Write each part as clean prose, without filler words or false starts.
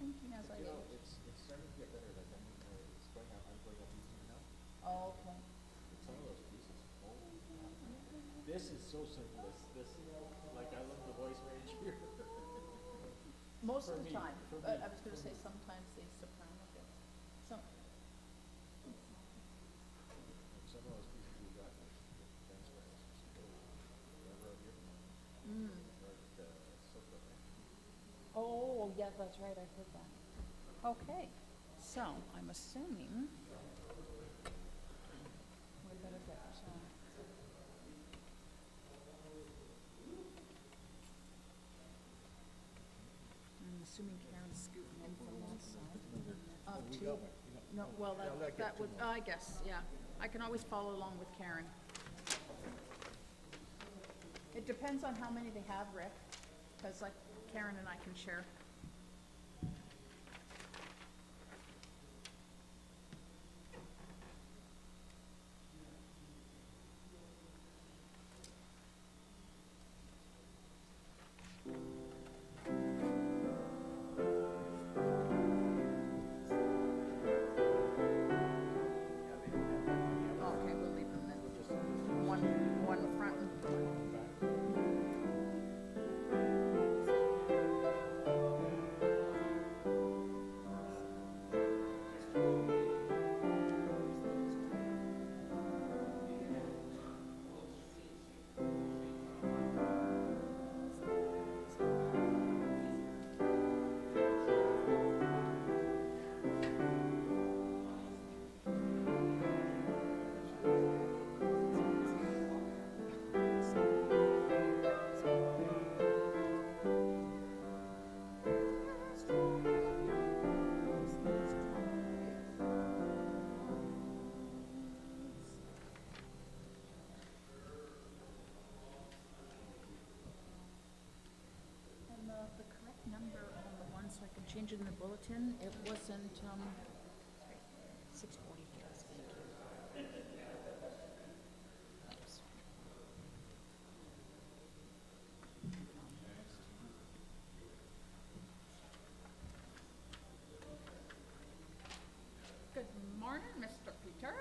thinking as I You know, age? it's starting to get better, like it's going up, I'm going up easier now. Oh, okay. But some of those pieces, oh. This is so simple, like I love the voice range here. Most For of the me, time, for but me, I was gonna for say me. sometimes the soprano gets, some, Like some of those pieces we got, like the transcripts, never have given them. Or the sopran. oh, yeah, that's right, I heard that. Okay, so I'm assuming we better get, I'm assuming Karen's scooting in from that side. We Two, got one, we got no, well, Yeah, that, get that two would, more. I guess, yeah. I can always follow along with Karen. It depends on how many they have, Rick, because like Karen and I can share. Okay, we'll leave them then. One front and one Back. And the correct number on the one, so I can change it in the bulletin, it wasn't, 6:44, thank you. Oops. Good morning, Mr. Peter.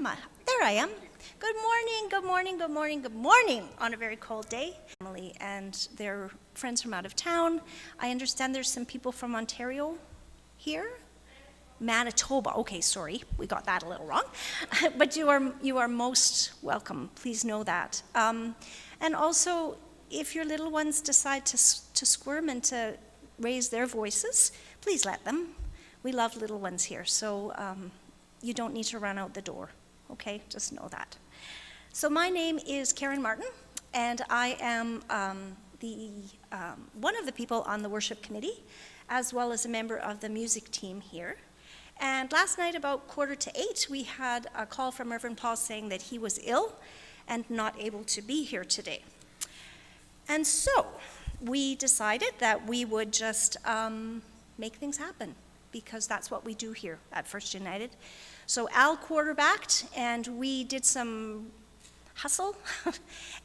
am I? There I am. Good morning, good morning, good morning, good morning on a very cold day. Family and their friends from out of town. I understand there's some people from Ontario here. Manitoba. Okay, sorry, we got that a little wrong. But you are most welcome. Please know that. And also, if your little ones decide to squirm and to raise their voices, please let them. We love little ones here, so you don't need to run out the door. Okay, just know that. So my name is Karen Martin, and I am one of the people on the worship committee, as well as a member of the music team here. And last night, about 7:45, we had a call from Reverend Paul saying that he was ill and not able to be here today. And so we decided that we would just make things happen, because that's what we do here at First United. So Al quarterbacked, and we did some hustle,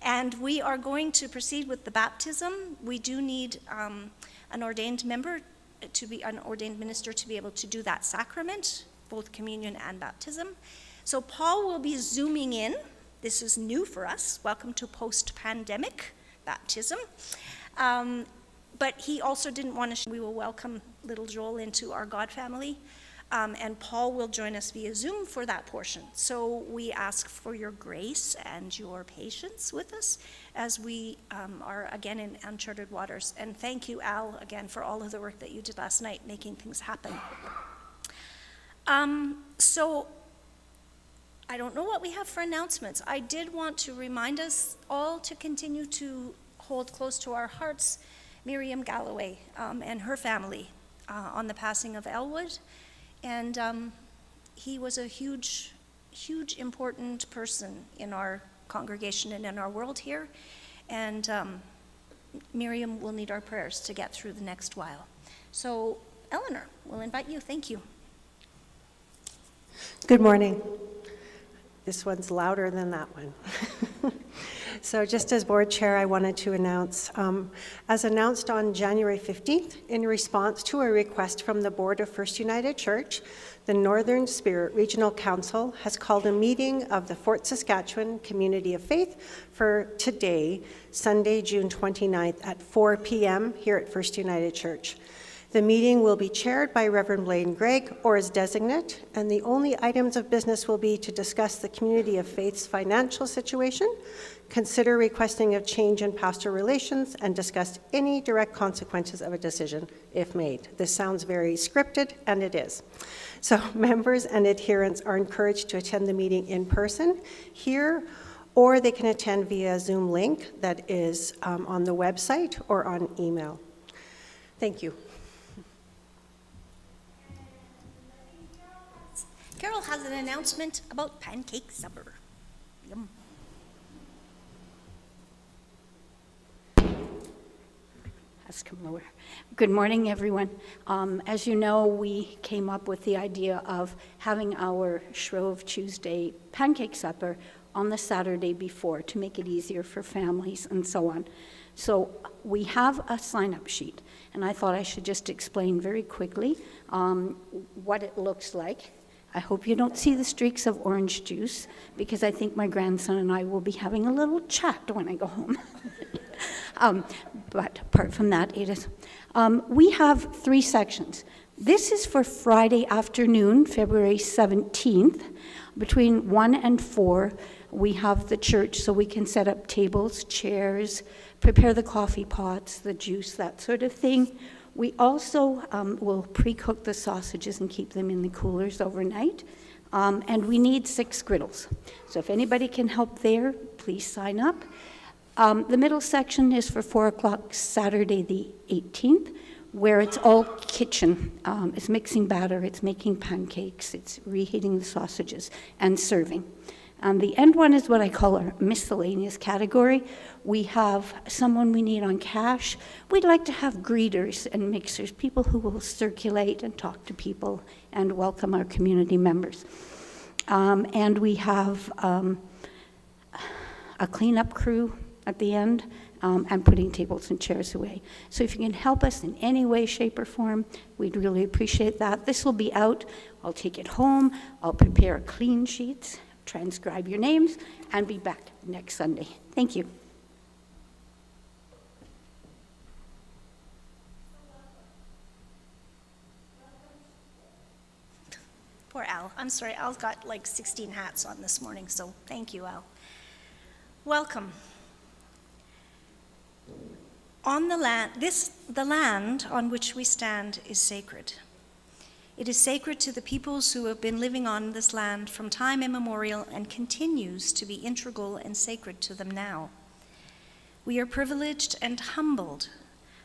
and we are going to proceed with the baptism. We do need an ordained member an ordained minister to be able to do that sacrament, both communion and baptism. So Paul will be zooming in. This is new for us. Welcome to post-pandemic baptism. But he also didn't want to, we will welcome little Joel into our God family. And Paul will join us via Zoom for that portion. So we ask for your grace and your patience with us as we are again in uncharted waters. And thank you, Al, again, for all of the work that you did last night, making things happen. So I don't know what we have for announcements. I did want to remind us all to continue to hold close to our hearts Miriam Galloway and her family on the passing of Elwood. And he was a huge, huge, important person in our congregation and in our world here. And Miriam will need our prayers to get through the next while. So, Eleanor, we'll invite you. Thank you. Good morning. This one's louder than that one. So just as board chair, I wanted to announce, as announced on January 15th, in response to a request from the board of First United Church, the Northern Spirit Regional Council has called a meeting of the Fort Saskatchewan Community of Faith for today, Sunday, June 29th at 4 p.m. here at First United Church. The meeting will be chaired by Reverend Blaine Gregg or his designate, and the only items of business will be to discuss the Community of Faith's financial situation, consider requesting a change in pastoral relations, and discuss any direct consequences of a decision if made. This sounds very scripted, and it is. So members and adherents are encouraged to attend the meeting in person here, or they can attend via Zoom link that is on the website or on email. Thank you. Carol has an announcement about pancake supper. Yum. Has come lower. Good morning, everyone. As you know, we came up with the idea of having our Shrove Tuesday pancake supper on the Saturday before to make it easier for families and so on. So we have a sign-up sheet, and I thought I should just explain very quickly what it looks like. I hope you don't see the streaks of orange juice, because I think my grandson and I will be having a little chat when I go home. But apart from that, it is. We have 3 sections. This is for Friday afternoon, February 17th. Between 1 and 4, we have the church, so we can set up tables, chairs, prepare the coffee pots, the juice, that sort of thing. We also will pre-cook the sausages and keep them in the coolers overnight. And we need 6 griddles. So if anybody can help there, please sign up. The middle section is for 4 o'clock Saturday the 18th, where it's all kitchen. It's mixing batter, it's making pancakes, it's reheating the sausages, and serving. And the end one is what I call our miscellaneous category. We have someone we need on cash. We'd like to have greeters and mixers, people who will circulate and talk to people and welcome our community members. And we have a cleanup crew at the end, and putting tables and chairs away. So if you can help us in any way, shape, or form, we'd really appreciate that. This will be out. I'll take it home. I'll prepare clean sheets, transcribe your names, and be back next Sunday. Thank you. Poor Al. I'm sorry, Al's got like 16 hats on this morning, so thank you, Al. Welcome. On the land on which we stand is sacred. It is sacred to the peoples who have been living on this land from time immemorial and continues to be integral and sacred to them now. We are privileged and humbled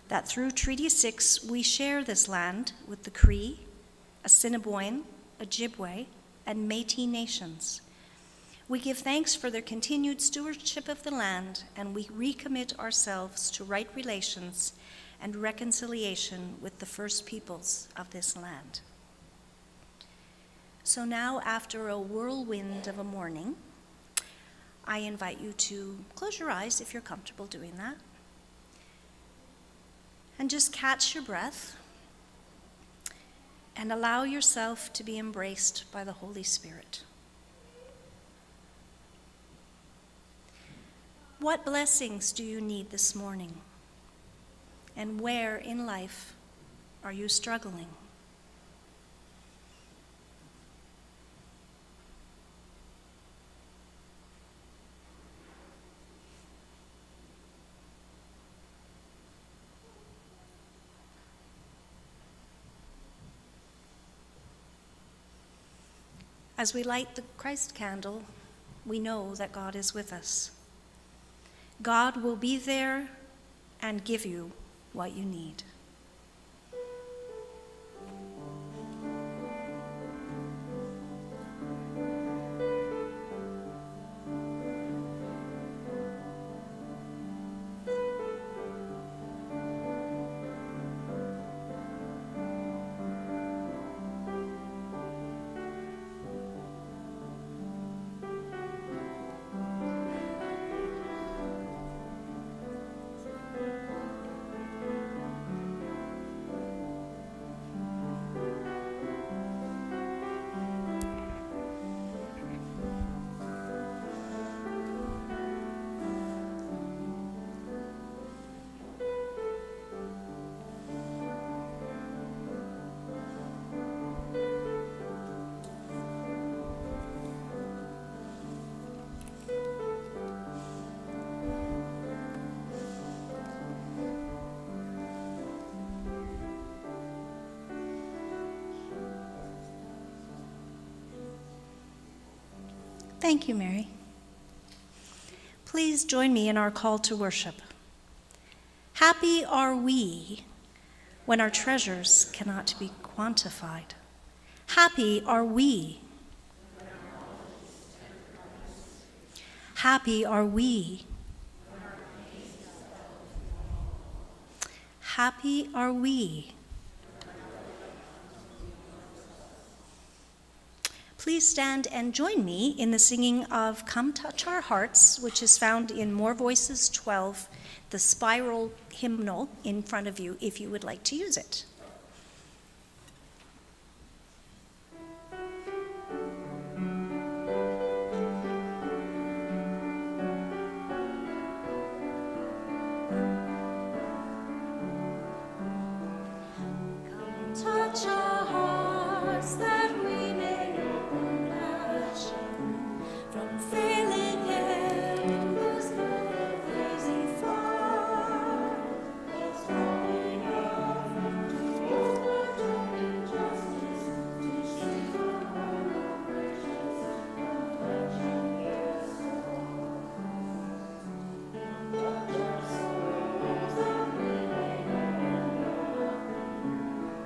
that through Treaty 6 we share this land with the Cree, Assiniboine, Ojibwe, and Métis nations. We give thanks for their continued stewardship of the land, and we recommit ourselves to right relations and reconciliation with the First Peoples of this land. So now, after a whirlwind of a morning, I invite you to close your eyes if you're comfortable doing that, and just catch your breath and allow yourself to be embraced by the Holy Spirit. What blessings do you need this morning? And where in life are you struggling? As we light the Christ candle, we know that God is with us. God will be there and give you what you need. Thank you, Mary. Please join me in our call to worship. Happy are we when our treasures cannot be quantified. Happy are we. Happy are we. Happy are we. Please stand and join me in the singing of Come Touch Our Hearts, which is found in More Voices 12, the spiral hymnal in front of you if you would like to use it.